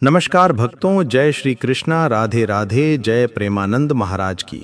नमस्कार भक्तों, जय श्री कृष्णा, राधे राधे, जय प्रेमानंद महाराज की।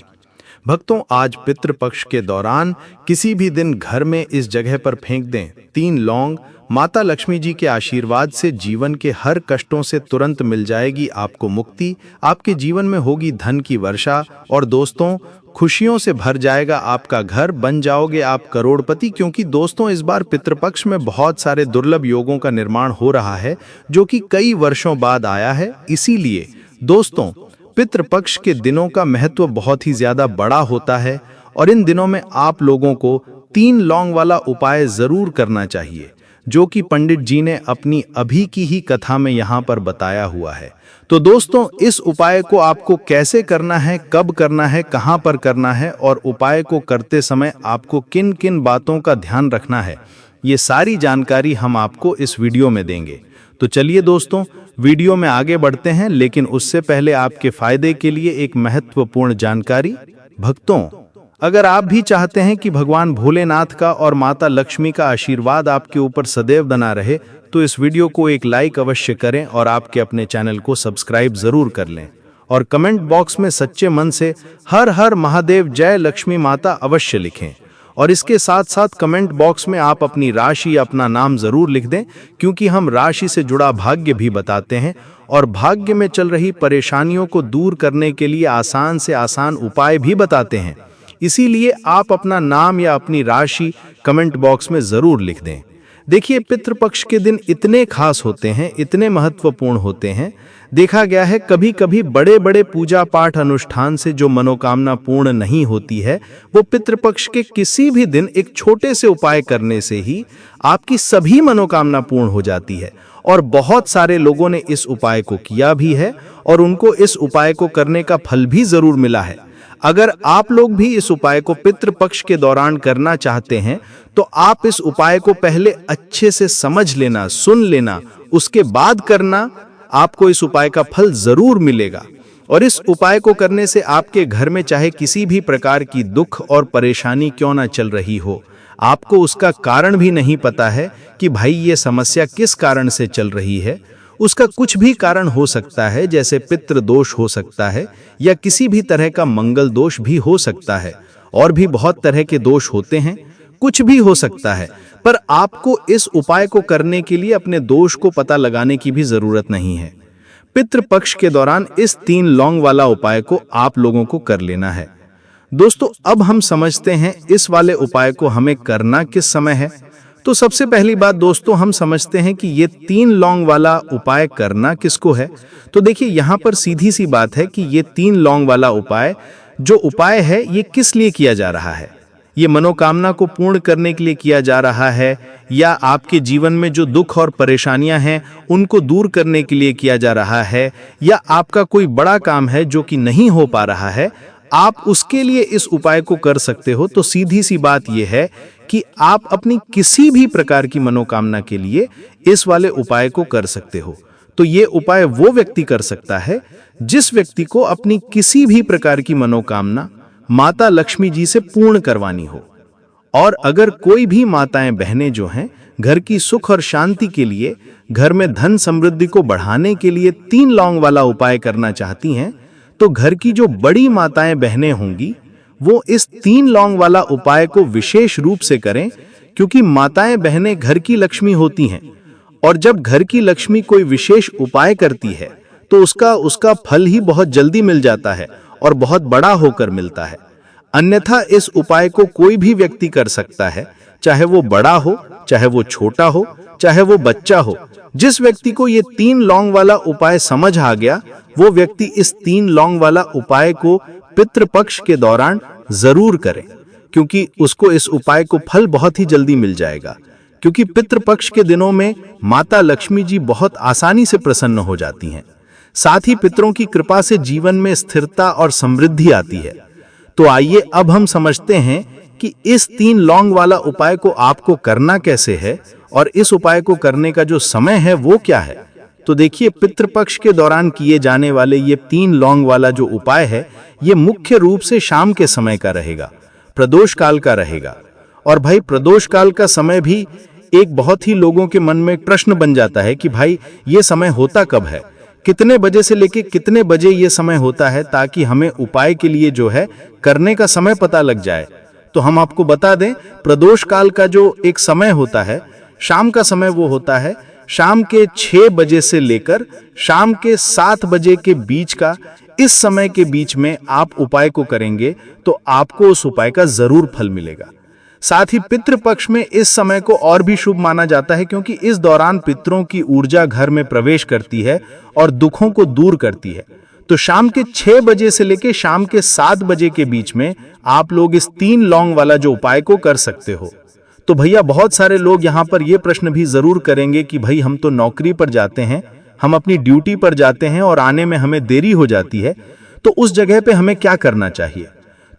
भक्तों, आज पितृपक्ष के दौरान किसी भी दिन घर में इस जगह पर फेंक दें 3 लौंग। माता लक्ष्मी जी के आशीर्वाद से जीवन के हर कष्टों से तुरंत मिल जाएगी आपको मुक्ति। आपके जीवन में होगी धन की वर्षा और दोस्तों खुशियों से भर जाएगा आपका घर। बन जाओगे आप करोड़पति, क्योंकि दोस्तों इस बार पितृपक्ष में बहुत सारे दुर्लभ योगों का निर्माण हो रहा है जो कि कई वर्षों बाद आया है। इसीलिए दोस्तों पितृपक्ष के दिनों का महत्व बहुत ही ज्यादा बड़ा होता है और इन दिनों में आप लोगों को 3 लौंग वाला उपाय जरूर करना चाहिए, जो कि पंडित जी ने अपनी अभी की ही कथा में यहाँ पर बताया हुआ है। तो दोस्तों इस उपाय को आपको कैसे करना है, कब करना है, कहाँ पर करना है और उपाय को करते समय आपको किन किन बातों का ध्यान रखना है, ये सारी जानकारी हम आपको इस वीडियो में देंगे। तो चलिए दोस्तों वीडियो में आगे बढ़ते हैं, लेकिन उससे पहले आपके फायदे के लिए एक महत्वपूर्ण जानकारी। भक्तों, अगर आप भी चाहते हैं कि भगवान भोलेनाथ का और माता लक्ष्मी का आशीर्वाद आपके ऊपर सदैव बना रहे, तो इस वीडियो को एक लाइक अवश्य करें और आपके अपने चैनल को सब्सक्राइब जरूर कर लें और कमेंट बॉक्स में सच्चे मन से हर हर महादेव, जय लक्ष्मी माता अवश्य लिखें। और इसके साथ साथ कमेंट बॉक्स में आप अपनी राशि या अपना नाम जरूर लिख दें, क्योंकि हम राशि से जुड़ा भाग्य भी बताते हैं और भाग्य में चल रही परेशानियों को दूर करने के लिए आसान से आसान उपाय भी बताते हैं। इसीलिए आप अपना नाम या अपनी राशि कमेंट बॉक्स में जरूर लिख दें। देखिए, पितृपक्ष के दिन इतने खास होते हैं, इतने महत्वपूर्ण होते हैं। देखा गया है कभी कभी बड़े बड़े पूजा पाठ अनुष्ठान से जो मनोकामना पूर्ण नहीं होती है, वो पितृपक्ष के किसी भी दिन एक छोटे से उपाय करने से ही आपकी सभी मनोकामना पूर्ण हो जाती है। और बहुत सारे लोगों ने इस उपाय को किया भी है और उनको इस उपाय को करने का फल भी जरूर मिला है। अगर आप लोग भी इस उपाय को पितृपक्ष के दौरान करना चाहते हैं, तो आप इस उपाय को पहले अच्छे से समझ लेना, सुन लेना, उसके बाद करना। आपको इस उपाय का फल जरूर मिलेगा। और इस उपाय को करने से आपके घर में चाहे किसी भी प्रकार की दुख और परेशानी क्यों ना चल रही हो, आपको उसका कारण भी नहीं पता है कि भाई ये समस्या किस कारण से चल रही है, उसका कुछ भी कारण हो सकता है, जैसे पितृ दोष हो सकता है या किसी भी तरह का मंगल दोष भी हो सकता है, और भी बहुत तरह के दोष होते हैं, कुछ भी हो सकता है। पर आपको इस उपाय को करने के लिए अपने दोष को पता लगाने की भी जरूरत नहीं है। पितृपक्ष के दौरान इस 3 लौंग वाला उपाय को आप लोगों को कर लेना है। दोस्तों अब हम समझते हैं इस वाले उपाय को हमें करना किस समय है। तो सबसे पहली बात दोस्तों, हम समझते हैं कि ये 3 लौंग वाला उपाय करना किसको है। तो देखिए, यहाँ पर सीधी सी बात है कि ये 3 लौंग वाला उपाय जो उपाय है ये किस लिए किया जा रहा है। ये मनोकामना को पूर्ण करने के लिए किया जा रहा है, या आपके जीवन में जो दुख और परेशानियां हैं उनको दूर करने के लिए किया जा रहा है, या आपका कोई बड़ा काम है जो कि नहीं हो पा रहा है, आप उसके लिए इस उपाय को कर सकते हो। तो सीधी सी बात यह है कि आप अपनी किसी भी प्रकार की मनोकामना के लिए इस वाले उपाय को कर सकते हो। तो ये उपाय वो व्यक्ति कर सकता है जिस व्यक्ति को अपनी किसी भी प्रकार की मनोकामना माता लक्ष्मी जी से पूर्ण करवानी हो। और अगर कोई भी माताएं बहनें जो हैं घर की सुख और शांति के लिए, घर में धन समृद्धि को बढ़ाने के लिए 3 लौंग वाला उपाय करना चाहती हैं, तो घर की जो बड़ी माताएं बहनें होंगी वो इस 3 लौंग वाला उपाय को विशेष रूप से करें, क्योंकि माताएं बहनें घर की लक्ष्मी होती हैं। और जब घर की लक्ष्मी कोई विशेष उपाय करती है तो उसका फल ही बहुत जल्दी मिल जाता है और बहुत बड़ा होकर मिलता है। अन्यथा इस उपाय को कोई भी व्यक्ति कर सकता है, चाहे वो बड़ा हो, चाहे वो छोटा हो, चाहे वो बच्चा हो। जिस व्यक्ति को ये 3 लौंग वाला उपाय समझ आ गया, वो व्यक्ति इस 3 लौंग वाला उपाय को पितृपक्ष के दौरान जरूर करे, क्योंकि उसको इस उपाय को फल बहुत ही जल्दी मिल जाएगा। क्योंकि पितृपक्ष के दिनों में माता लक्ष्मी जी बहुत आसानी से प्रसन्न हो जाती हैं। साथ ही पितरों की कृपा से जीवन में स्थिरता और समृद्धि आती है। तो आइए अब हम समझते हैं कि इस 3 लौंग वाला उपाय को आपको करना कैसे है और इस उपाय को करने का जो समय है वो क्या है। तो देखिए, पितृपक्ष के दौरान किए जाने वाले ये 3 लौंग वाला जो उपाय है, ये मुख्य रूप से शाम के समय का रहेगा, प्रदोष काल का रहेगा। और भाई प्रदोष काल का समय भी एक बहुत ही लोगों के मन में प्रश्न बन जाता है कि भाई ये समय होता कब है, कितने बजे से लेके कितने बजे ये समय होता है, ताकि हमें उपाय के लिए जो है करने का समय पता लग जाए। तो हम आपको बता दें, प्रदोष काल का जो एक समय होता है, शाम का समय, वो होता है शाम के 6 बजे से लेकर शाम के 7 बजे के बीच का। इस समय के बीच में आप उपाय को करेंगे तो आपको उस उपाय का जरूर फल मिलेगा। साथ ही पितृपक्ष में इस समय को और भी शुभ माना जाता है, क्योंकि इस दौरान पितरों की ऊर्जा घर में प्रवेश करती है और दुखों को दूर करती है। तो शाम के 6 बजे से लेकर शाम के 7 बजे के बीच में आप लोग इस 3 लौंग वाला जो उपाय को कर सकते हो। तो भैया, बहुत सारे लोग यहाँ पर ये प्रश्न भी जरूर करेंगे कि भाई हम तो नौकरी पर जाते हैं, हम अपनी ड्यूटी पर जाते हैं और आने में हमें देरी हो जाती है, तो उस जगह पे हमें क्या करना चाहिए।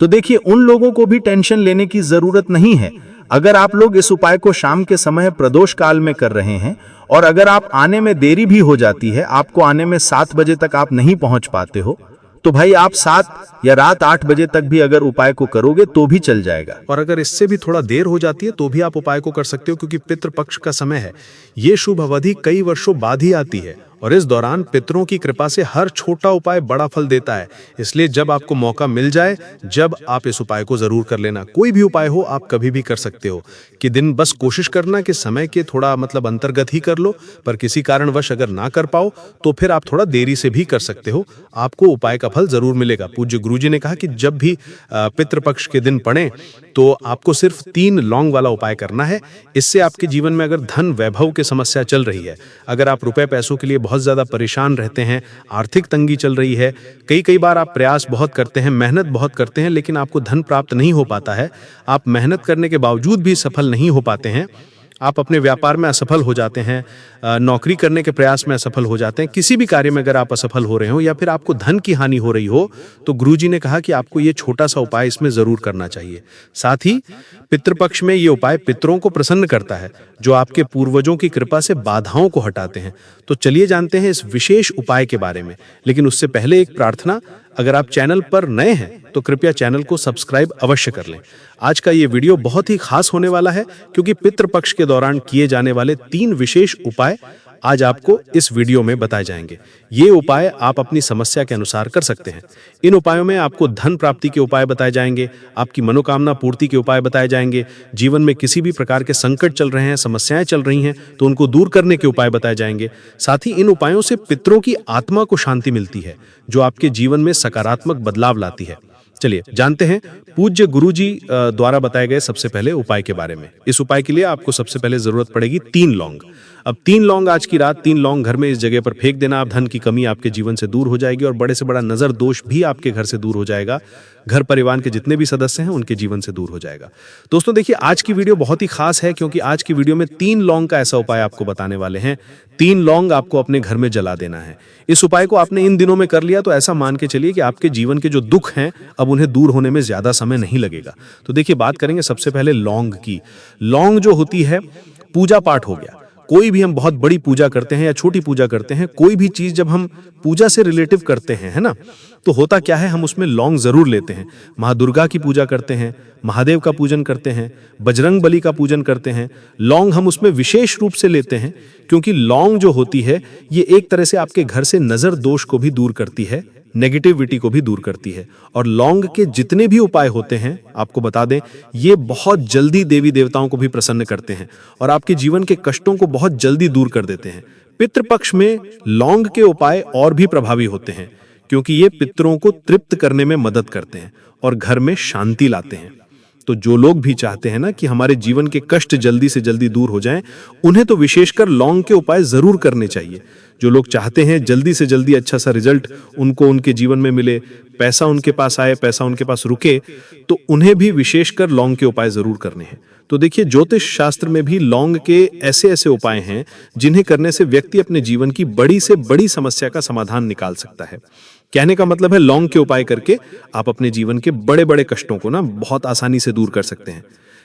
तो देखिए, उन लोगों को भी टेंशन लेने की जरूरत नहीं है। अगर आप लोग इस उपाय को शाम के समय प्रदोष काल में कर रहे हैं और अगर आप आने में देरी भी हो जाती है, आपको आने में 7 बजे तक आप नहीं पहुंच पाते हो, तो भाई आप 7 या रात 8 बजे तक भी अगर उपाय को करोगे तो भी चल जाएगा। और अगर इससे भी थोड़ा देर हो जाती है तो भी आप उपाय को कर सकते हो, क्योंकि पितृपक्ष का समय है। ये शुभ अवधि कई वर्षों बाद ही आती है और इस दौरान पितरों की कृपा से हर छोटा उपाय बड़ा फल देता है। इसलिए जब आपको मौका मिल जाए, जब आप इस उपाय को जरूर कर लेना। कोई भी उपाय हो, आप कभी भी कर सकते हो कि दिन बस कोशिश करना कि समय के थोड़ा अंतर्गत ही कर लो, पर किसी कारणवश अगर ना कर पाओ तो फिर आप थोड़ा देरी से भी कर सकते हो, आपको उपाय का फल जरूर मिलेगा। पूज्य गुरुजी ने कहा कि जब भी पितृपक्ष के दिन पड़े तो आपको सिर्फ 3 लौंग वाला उपाय करना है। इससे आपके जीवन में अगर धन वैभव की समस्या चल रही है, अगर आप रुपए पैसों के लिए बहुत ज्यादा परेशान रहते हैं, आर्थिक तंगी चल रही है, कई बार आप प्रयास बहुत करते हैं, मेहनत बहुत करते हैं, लेकिन आपको धन प्राप्त नहीं हो पाता है, आप मेहनत करने के बावजूद भी सफल नहीं हो पाते हैं, आप अपने व्यापार में असफल हो जाते हैं, नौकरी करने के प्रयास में असफल हो जाते हैं, किसी भी कार्य में अगर आप असफल हो रहे हो या फिर आपको धन की हानि हो रही हो, तो गुरुजी ने कहा कि आपको ये छोटा सा उपाय इसमें जरूर करना चाहिए। साथ ही पितृपक्ष में ये उपाय पितरों को प्रसन्न करता है, जो आपके पूर्वजों की कृपा से बाधाओं को हटाते हैं। तो चलिए जानते हैं इस विशेष उपाय के बारे में, लेकिन उससे पहले एक प्रार्थना। अगर आप चैनल पर नए हैं तो कृपया चैनल को सब्सक्राइब अवश्य कर लें। आज का ये वीडियो बहुत ही खास होने वाला है, क्योंकि पितृपक्ष के दौरान किए जाने वाले 3 विशेष उपाय आज आपको इस वीडियो में बताए जाएंगे। ये उपाय आप अपनी समस्या के अनुसार कर सकते हैं। इन उपायों में आपको धन प्राप्ति के उपाय बताए जाएंगे, आपकी मनोकामना पूर्ति के उपाय बताए जाएंगे, जीवन में किसी भी प्रकार के संकट चल रहे हैं, समस्याएं चल रही हैं तो उनको दूर करने के उपाय बताए जाएंगे। साथ ही इन उपायों से पितरों की आत्मा को शांति मिलती है, जो आपके जीवन में सकारात्मक बदलाव लाती है। चलिए जानते हैं पूज्य गुरुजी द्वारा बताए गए सबसे पहले उपाय के बारे में। इस उपाय के लिए आपको सबसे पहले जरूरत पड़ेगी 3 लौंग। अब 3 लौंग आज की रात 3 लौंग घर में इस जगह पर फेंक देना। आप धन की कमी आपके जीवन से दूर हो जाएगी और बड़े से बड़ा नजर दोष भी आपके घर से दूर हो जाएगा। घर परिवार के जितने भी सदस्य हैं उनके जीवन से दूर हो जाएगा। दोस्तों देखिए, आज की वीडियो बहुत ही खास है, क्योंकि आज की वीडियो में 3 लौंग का ऐसा उपाय आपको बताने वाले हैं। 3 लौंग आपको अपने घर में जला देना है। इस उपाय को आपने इन दिनों में कर लिया तो ऐसा मान के चलिए कि आपके जीवन के जो दुख हैं अब उन्हें दूर होने में ज्यादा समय नहीं लगेगा। तो देखिए, बात करेंगे सबसे पहले लौंग की। लौंग जो होती है, पूजा पाठ हो गया, कोई भी हम बहुत बड़ी पूजा करते हैं या छोटी पूजा करते हैं, कोई भी चीज जब हम पूजा से रिलेटिव करते हैं, है ना, तो होता क्या है, हम उसमें लौंग जरूर लेते हैं। माँ दुर्गा की पूजा करते हैं, महादेव का पूजन करते हैं, बजरंग बली का पूजन करते हैं, लौंग हम उसमें विशेष रूप से लेते हैं, क्योंकि लौंग जो होती है ये एक तरह से आपके घर से नजर दोष को भी दूर करती है, नेगेटिविटी को भी दूर करती है। और लौंग के जितने भी उपाय होते हैं, आपको बता दें, ये बहुत जल्दी देवी देवताओं को भी प्रसन्न करते हैं और आपके जीवन के कष्टों को बहुत जल्दी दूर कर देते हैं। पितृपक्ष में लौंग के उपाय और भी प्रभावी होते हैं, क्योंकि ये पितरों को तृप्त करने में मदद करते हैं और घर में शांति लाते हैं। तो जो लोग भी चाहते हैं ना कि हमारे जीवन के कष्ट जल्दी से जल्दी दूर हो जाएं, उन्हें तो विशेषकर लौंग के उपाय जरूर करने चाहिए। जो लोग चाहते हैं जल्दी से जल्दी अच्छा सा रिजल्ट उनको उनके जीवन में मिले, पैसा उनके पास आए, पैसा उनके पास रुके, तो उन्हें भी विशेषकर लौंग के उपाय जरूर करने हैं। तो देखिए, ज्योतिष शास्त्र में भी लौंग के ऐसे ऐसे उपाय हैं जिन्हें करने से व्यक्ति अपने जीवन की बड़ी से बड़ी समस्या का समाधान निकाल सकता है। कहने का मतलब है, लौंग के उपाय करके आप अपने जीवन के बड़े बड़े कष्टों को ना बहुत आसानी से दूर कर सकते हैं।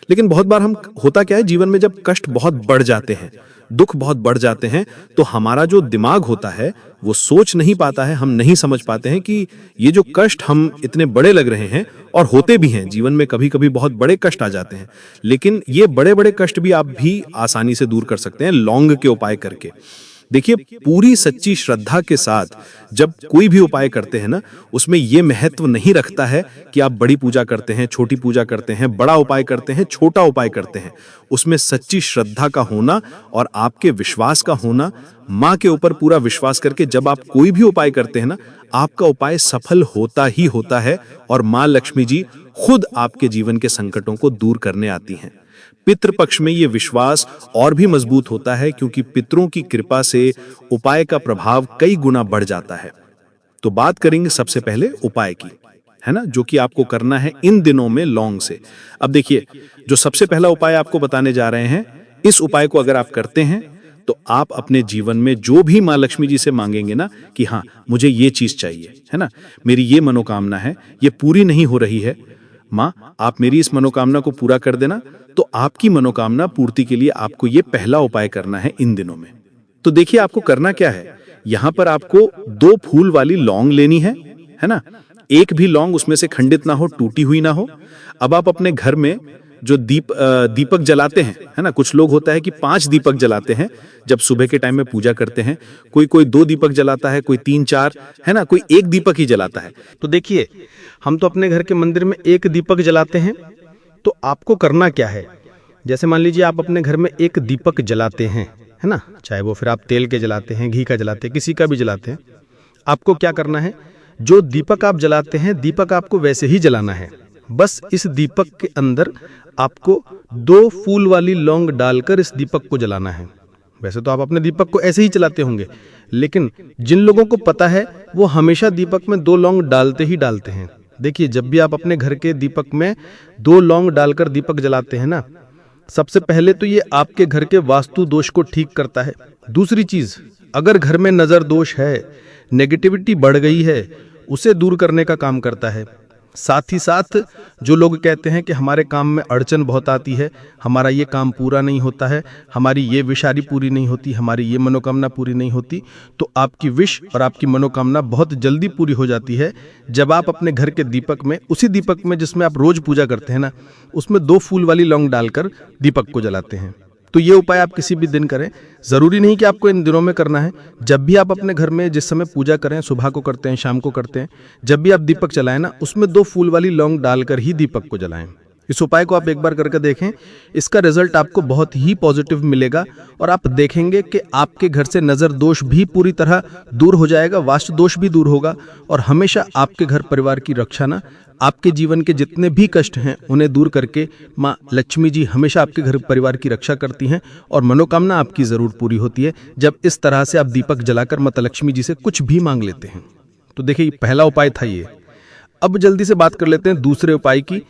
लेकिन बहुत बार हम होता क्या है, जीवन में जब कष्ट बहुत बढ़ जाते हैं, दुख बहुत बढ़ जाते हैं, तो हमारा जो दिमाग होता है वो सोच नहीं पाता है, हम नहीं समझ पाते हैं कि ये जो कष्ट हम इतने बड़े लग रहे हैं, और होते भी हैं जीवन में, कभी कभी बहुत बड़े कष्ट आ जाते हैं, लेकिन ये बड़े बड़े कष्ट भी आप भी आसानी से दूर कर सकते हैं लौंग के उपाय करके। देखिए, पूरी सच्ची श्रद्धा के साथ जब कोई भी उपाय करते हैं ना, उसमें ये महत्व नहीं रखता है कि आप बड़ी पूजा करते हैं, छोटी पूजा करते हैं, बड़ा उपाय करते हैं, छोटा उपाय करते हैं। उसमें सच्ची श्रद्धा का होना और आपके विश्वास का होना, माँ के ऊपर पूरा विश्वास करके जब आप कोई भी उपाय करते हैं ना, आपका उपाय सफल होता ही होता है और माँ लक्ष्मी जी खुद आपके जीवन के संकटों को दूर करने आती हैं। पितृपक्ष में ये विश्वास और भी मजबूत होता है, क्योंकि पितरों की कृपा से उपाय का प्रभाव कई गुना बढ़ जाता है। तो बात करेंगे सबसे पहले उपाय की, है ना, जो कि आपको करना है इन दिनों में लौंग से। अब देखिए, जो सबसे पहला उपाय आपको बताने जा रहे हैं, इस उपाय को अगर आप करते हैं तो आप अपने जीवन में जो भी माँ लक्ष्मी जी से मांगेंगे ना कि हाँ मुझे ये चीज चाहिए, है ना, मेरी ये मनोकामना है, ये पूरी नहीं हो रही है, माँ आप मेरी इस मनोकामना को पूरा कर देना, तो आपकी मनोकामना पूर्ति के लिए आपको ये पहला उपाय करना है इन दिनों में। तो देखिए, आपको करना क्या है, यहाँ पर आपको 2 फूल वाली लौंग लेनी है ना, एक भी लौंग उसमें से खंडित ना हो, टूटी हुई ना हो। अब आप अपने घर में जो दीपक जलाते हैं, है ना, कुछ लोग होता है कि 5 दीपक जलाते हैं जब सुबह के टाइम में पूजा करते हैं, कोई 2 दीपक जलाता है, कोई 3-4, है ना, कोई 1 दीपक ही जलाता है। तो देखिए, हम तो अपने घर के मंदिर में 1 दीपक जलाते हैं। तो आपको करना क्या है, जैसे मान लीजिए आप अपने घर में 1 दीपक जलाते हैं, है ना, चाहे वो फिर आप तेल के जलाते हैं, घी का जलाते हैं, किसी का भी जलाते हैं, आपको क्या करना है, जो दीपक आप जलाते हैं दीपक आपको वैसे ही जलाना है। बस इस दीपक के अंदर आपको 2 फूल वाली लौंग डालकर इस दीपक को जलाना है। वैसे तो आप अपने दीपक को ऐसे ही जलाते होंगे, लेकिन जिन लोगों को पता है वो हमेशा दीपक में 2 लौंग डालते ही डालते हैं। देखिए, जब भी आप अपने घर के दीपक में 2 लौंग डालकर दीपक जलाते हैं ना, सबसे पहले तो ये आपके घर के वास्तु दोष को ठीक करता है। दूसरी चीज, अगर घर में नजर दोष है, नेगेटिविटी बढ़ गई है, उसे दूर करने का काम करता है। साथ ही साथ जो लोग कहते हैं कि हमारे काम में अड़चन बहुत आती है, हमारा ये काम पूरा नहीं होता है, हमारी ये विशारी पूरी नहीं होती, हमारी ये मनोकामना पूरी नहीं होती, तो आपकी विश और आपकी मनोकामना बहुत जल्दी पूरी हो जाती है जब आप अपने घर के दीपक में, उसी दीपक में जिसमें आप रोज पूजा करते हैं ना, उसमें 2 फूल वाली लौंग डालकर दीपक को जलाते हैं। तो ये उपाय आप किसी भी दिन करें, जरूरी नहीं कि आपको इन दिनों में करना है। जब भी आप अपने घर में जिस समय पूजा करें, सुबह को करते हैं, शाम को करते हैं, जब भी आप दीपक जलाएं ना, उसमें 2 फूल वाली लौंग डालकर ही दीपक को जलाएं। इस उपाय को आप एक बार करके देखें, इसका रिजल्ट आपको बहुत ही पॉजिटिव मिलेगा और आप देखेंगे कि आपके घर से नजर दोष भी पूरी तरह दूर हो जाएगा, वास्तु दोष भी दूर होगा और हमेशा आपके घर परिवार की रक्षा ना, आपके जीवन के जितने भी कष्ट हैं उन्हें दूर करके माँ लक्ष्मी जी हमेशा आपके घर परिवार की रक्षा करती हैं और मनोकामना आपकी जरूर पूरी होती है जब इस तरह से आप दीपक जलाकर माता लक्ष्मी जी से कुछ भी मांग लेते हैं। तो देखिए, पहला उपाय था ये। अब जल्दी से बात कर लेते हैं दूसरे उपाय की।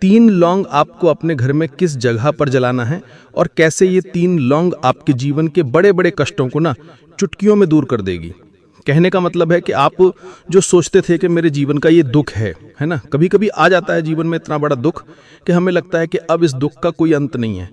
3 लौंग आपको अपने घर में किस जगह पर जलाना है और कैसे ये 3 लौंग आपके जीवन के बड़े बड़े कष्टों को ना चुटकियों में दूर कर देगी। कहने का मतलब है कि आप जो सोचते थे कि मेरे जीवन का ये दुख है ना, कभी कभी आ जाता है जीवन में इतना बड़ा दुख कि हमें लगता है कि अब इस दुख का कोई अंत नहीं है,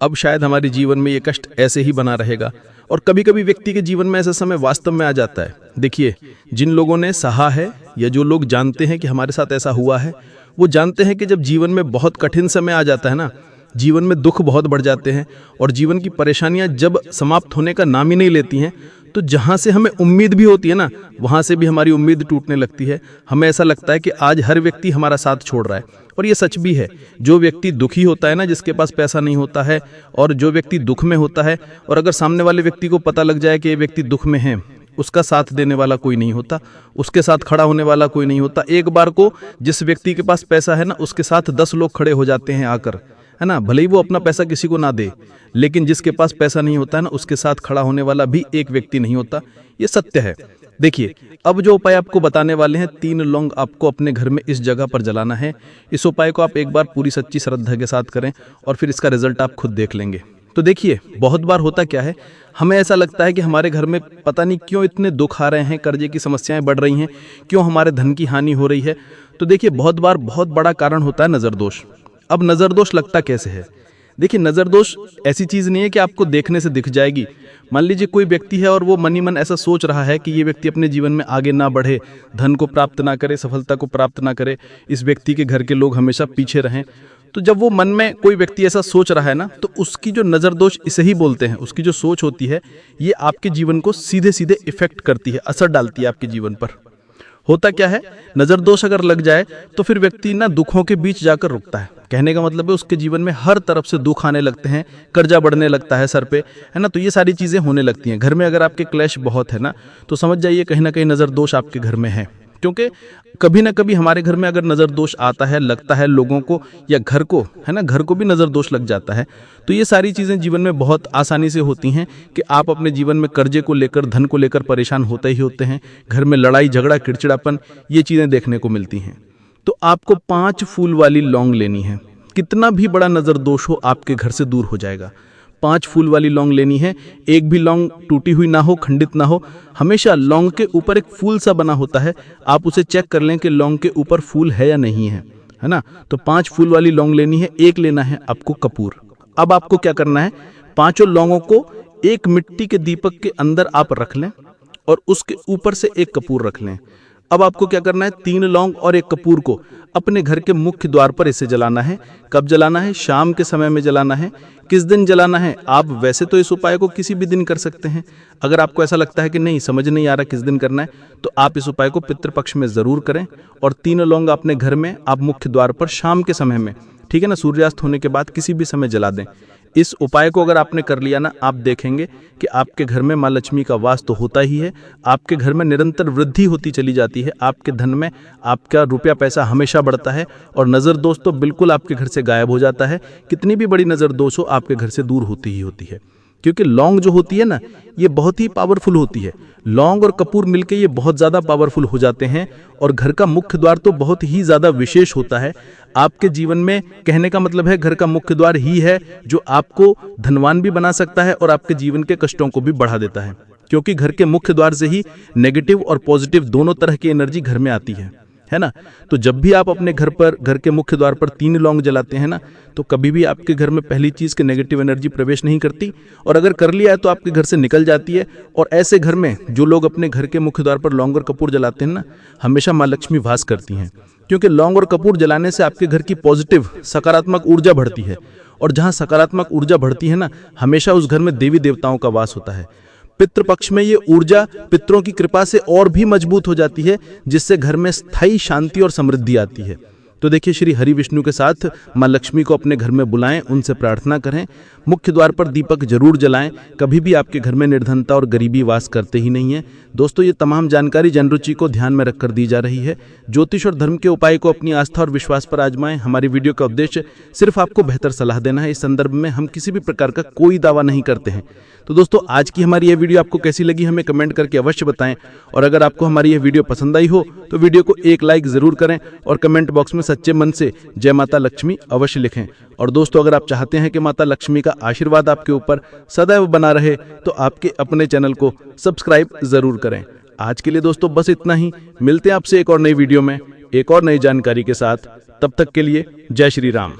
अब शायद हमारे जीवन में ये कष्ट ऐसे ही बना रहेगा। और कभी कभी व्यक्ति के जीवन में ऐसा समय वास्तव में आ जाता है। देखिए, जिन लोगों ने सहा है या जो लोग जानते हैं कि हमारे साथ ऐसा हुआ है, वो जानते हैं कि जब जीवन में बहुत कठिन समय आ जाता है ना, जीवन में दुख बहुत बढ़ जाते हैं और जीवन की परेशानियां जब समाप्त होने का नाम ही नहीं लेती हैं, तो जहां से हमें उम्मीद भी होती है ना, वहां से भी हमारी उम्मीद टूटने लगती है। हमें ऐसा लगता है कि आज हर व्यक्ति हमारा साथ छोड़ रहा है, और ये सच भी है। जो व्यक्ति दुखी होता है ना, जिसके पास पैसा नहीं होता है, और जो व्यक्ति दुख में होता है, और अगर सामने वाले व्यक्ति को पता लग जाए कि ये व्यक्ति दुख में है, उसका साथ देने वाला कोई नहीं होता, उसके साथ खड़ा होने वाला कोई नहीं होता। एक बार को जिस व्यक्ति के पास पैसा है ना, उसके साथ 10 लोग खड़े हो जाते हैं आकर, है ना, भले ही वो अपना पैसा किसी को ना दे, लेकिन जिसके पास पैसा नहीं होता है ना, उसके साथ खड़ा होने वाला भी एक व्यक्ति नहीं होता। ये सत्य है। देखिए, अब जो उपाय आपको बताने वाले हैं, 3 लौंग आपको अपने घर में इस जगह पर जलाना है। इस उपाय को आप एक बार पूरी सच्ची श्रद्धा के साथ करें और फिर इसका रिजल्ट आप खुद देख लेंगे। तो देखिए, बहुत बार होता क्या है, हमें ऐसा लगता है कि हमारे घर में पता नहीं क्यों इतने दुख आ रहे हैं, कर्जे की समस्याएं बढ़ रही हैं, क्यों हमारे धन की हानि हो रही है। तो देखिए, बहुत बार बहुत बड़ा कारण होता है नजर दोष। अब नजर दोष लगता कैसे है? देखिए, नजर दोष ऐसी चीज नहीं है कि आपको देखने से दिख जाएगी। मान लीजिए कोई व्यक्ति है और वो मन ही मन ऐसा सोच रहा है कि ये व्यक्ति अपने जीवन में आगे ना बढ़े, धन को प्राप्त ना करे, सफलता को प्राप्त ना करे, इस व्यक्ति के घर के लोग हमेशा पीछे रहें। तो जब वो मन में कोई व्यक्ति ऐसा सोच रहा है ना, तो उसकी जो नज़र दोष इसे ही बोलते हैं, उसकी जो सोच होती है ये आपके जीवन को सीधे सीधे इफेक्ट करती है, असर डालती है आपके जीवन पर। होता क्या है, नज़र दोष अगर लग जाए तो फिर व्यक्ति ना दुखों के बीच जाकर रुकता है। कहने का मतलब है उसके जीवन में हर तरफ से दुख आने लगते हैं, कर्जा बढ़ने लगता है सर पे, है ना। तो ये सारी चीज़ें होने लगती हैं। घर में अगर आपके क्लैश बहुत है ना, तो समझ जाइए कहीं ना कहीं नज़र दोष आपके घर में है। क्योंकि कभी ना कभी हमारे घर में अगर नज़र दोष आता है, लगता है लोगों को या घर को, है ना, घर को भी नज़र दोष लग जाता है। तो ये सारी चीज़ें जीवन में बहुत आसानी से होती हैं कि आप अपने जीवन में कर्जे को लेकर, धन को लेकर परेशान होते ही होते हैं। घर में लड़ाई झगड़ा, चिड़चिड़ापन, ये चीज़ें देखने को मिलती हैं। तो आपको 5 फूल वाली लौंग लेनी है। कितना भी बड़ा नज़र दोष हो आपके घर से दूर हो जाएगा। 5 फूल वाली लौंग लेनी है। एक भी लौंग टूटी हुई ना हो, खंडित ना हो। हमेशा लौंग के ऊपर एक फूल सा बना होता है, आप उसे चेक कर लें कि लौंग के ऊपर फूल है या नहीं है, है ना। तो 5 फूल वाली लौंग लेनी है। एक लेना है आपको कपूर। अब आपको क्या करना है, 5 लौंगों को एक मिट्टी के दीपक के अंदर आप रख लें और उसके ऊपर से एक कपूर रख लें। अब आपको क्या करना है, 3 लौंग और एक कपूर को अपने घर के मुख्य द्वार पर इसे जलाना है। कब जलाना है, शाम के समय में जलाना है। किस दिन जलाना है, आप वैसे तो इस उपाय को किसी भी दिन कर सकते हैं। अगर आपको ऐसा लगता है कि नहीं समझ नहीं आ रहा किस दिन करना है, तो आप इस उपाय को पितृपक्ष में जरूर करें। और 3 लौंग अपने घर में आप मुख्य द्वार पर शाम के समय में, ठीक है ना, सूर्यास्त होने के बाद किसी भी समय जला दें। इस उपाय को अगर आपने कर लिया ना, आप देखेंगे कि आपके घर में माँ लक्ष्मी का वास तो होता ही है, आपके घर में निरंतर वृद्धि होती चली जाती है, आपके धन में आपका रुपया पैसा हमेशा बढ़ता है और नज़र दोष तो बिल्कुल आपके घर से गायब हो जाता है। कितनी भी बड़ी नज़र दोष हो आपके घर से दूर होती ही होती है। क्योंकि लौंग जो होती है ना, ये बहुत ही पावरफुल होती है। लौंग और कपूर मिलके ये बहुत ज़्यादा पावरफुल हो जाते हैं और घर का मुख्य द्वार तो बहुत ही ज़्यादा विशेष होता है आपके जीवन में। कहने का मतलब है घर का मुख्य द्वार ही है जो आपको धनवान भी बना सकता है और आपके जीवन के कष्टों को भी बढ़ा देता है। क्योंकि घर के मुख्य द्वार से ही नेगेटिव और पॉजिटिव दोनों तरह की एनर्जी घर में आती है ना। तो जब भी आप अपने घर पर, घर के मुख्य द्वार पर 3 लौंग जलाते हैं ना, तो कभी भी आपके घर में पहली चीज़ की नेगेटिव एनर्जी प्रवेश नहीं करती, और अगर कर लिया है तो आपके घर से निकल जाती है। और ऐसे घर में जो लोग अपने घर के मुख्य द्वार पर लौंग और कपूर जलाते हैं ना, हमेशा माँ लक्ष्मी वास करती हैं। क्योंकि लौंग और कपूर जलाने से आपके घर की पॉजिटिव सकारात्मक ऊर्जा बढ़ती है, और जहाँ सकारात्मक ऊर्जा बढ़ती है ना, हमेशा उस घर में देवी देवताओं का वास होता है। पितृपक्ष में ये ऊर्जा पितरों की कृपा से और भी मजबूत हो जाती है, जिससे घर में स्थायी शांति और समृद्धि आती है। तो देखिए, श्री हरि विष्णु के साथ माँ लक्ष्मी को अपने घर में बुलाएं, उनसे प्रार्थना करें, मुख्य द्वार पर दीपक जरूर जलाएं। कभी भी आपके घर में निर्धनता और गरीबी वास करते ही नहीं है। दोस्तों, ये तमाम जानकारी जनरुचि को ध्यान में रखकर दी जा रही है। ज्योतिष और धर्म के उपाय को अपनी आस्था और विश्वास पर आजमाएं। हमारी वीडियो का उद्देश्य सिर्फ आपको बेहतर सलाह देना है। इस संदर्भ में हम किसी भी प्रकार का कोई दावा नहीं करते हैं। तो दोस्तों, आज की हमारी यह वीडियो आपको कैसी लगी हमें कमेंट करके अवश्य बताएं। और अगर आपको हमारी यह वीडियो पसंद आई हो तो वीडियो को एक लाइक जरूर करें और कमेंट बॉक्स में सच्चे मन से जय माता लक्ष्मी अवश्य लिखें। और दोस्तों, अगर आप चाहते हैं कि माता लक्ष्मी का आशीर्वाद आपके ऊपर सदैव बना रहे, तो आपके अपने चैनल को सब्सक्राइब जरूर करें। आज के लिए दोस्तों बस इतना ही। मिलते हैं आपसे एक और नई वीडियो में एक और नई जानकारी के साथ। तब तक के लिए जय श्री राम।